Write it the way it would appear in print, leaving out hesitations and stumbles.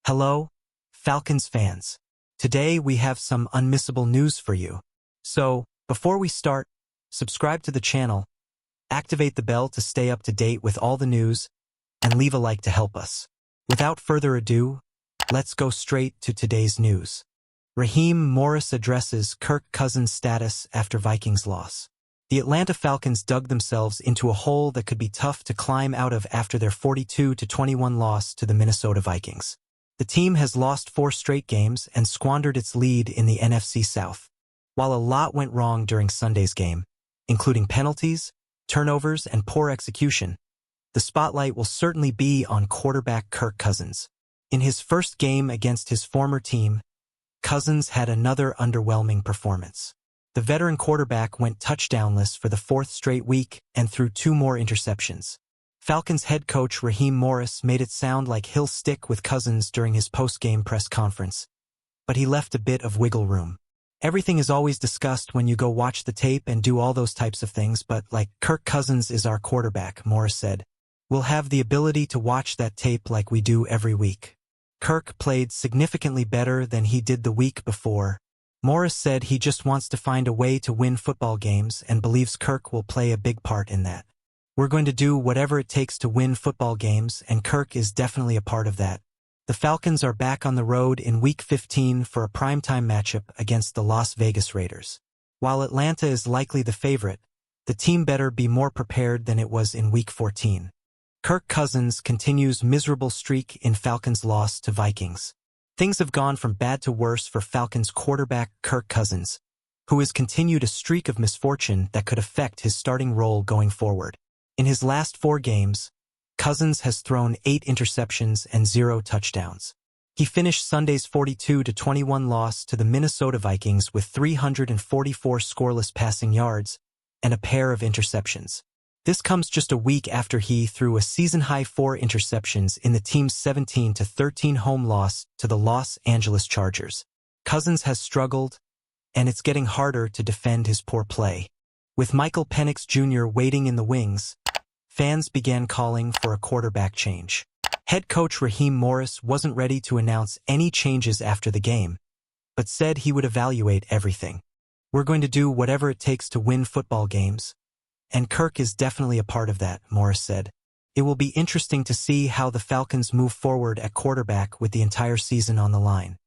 Hello, Falcons fans. Today we have some unmissable news for you. So, before we start, subscribe to the channel, activate the bell to stay up to date with all the news, and leave a like to help us. Without further ado, let's go straight to today's news. Raheem Morris addresses Kirk Cousins' status after Vikings loss. The Atlanta Falcons dug themselves into a hole that could be tough to climb out of after their 42-21 loss to the Minnesota Vikings. The team has lost 4 straight games and squandered its lead in the NFC South. While a lot went wrong during Sunday's game, including penalties, turnovers, and poor execution, the spotlight will certainly be on quarterback Kirk Cousins. In his first game against his former team, Cousins had another underwhelming performance. The veteran quarterback went touchdownless for the 4th straight week and threw 2 more interceptions. Falcons head coach Raheem Morris made it sound like he'll stick with Cousins during his post-game press conference, but he left a bit of wiggle room. Everything is always discussed when you go watch the tape and do all those types of things, but Kirk Cousins is our quarterback, Morris said. We'll have the ability to watch that tape like we do every week. Kirk played significantly better than he did the week before. Morris said he just wants to find a way to win football games and believes Kirk will play a big part in that. We're going to do whatever it takes to win football games, and Kirk is definitely a part of that. The Falcons are back on the road in Week 15 for a primetime matchup against the Las Vegas Raiders. While Atlanta is likely the favorite, the team better be more prepared than it was in Week 14. Kirk Cousins continues miserable streak in Falcons' loss to Vikings. Things have gone from bad to worse for Falcons quarterback Kirk Cousins, who has continued a streak of misfortune that could affect his starting role going forward. In his last 4 games, Cousins has thrown 8 interceptions and 0 touchdowns. He finished Sunday's 42-21 loss to the Minnesota Vikings with 344 scoreless passing yards and a pair of interceptions. This comes just a week after he threw a season-high 4 interceptions in the team's 17-13 home loss to the Los Angeles Chargers. Cousins has struggled, and it's getting harder to defend his poor play. With Michael Penix Jr. waiting in the wings, fans began calling for a quarterback change. Head coach Raheem Morris wasn't ready to announce any changes after the game, but said he would evaluate everything. We're going to do whatever it takes to win football games, and Kirk is definitely a part of that, Morris said. It will be interesting to see how the Falcons move forward at quarterback with the entire season on the line.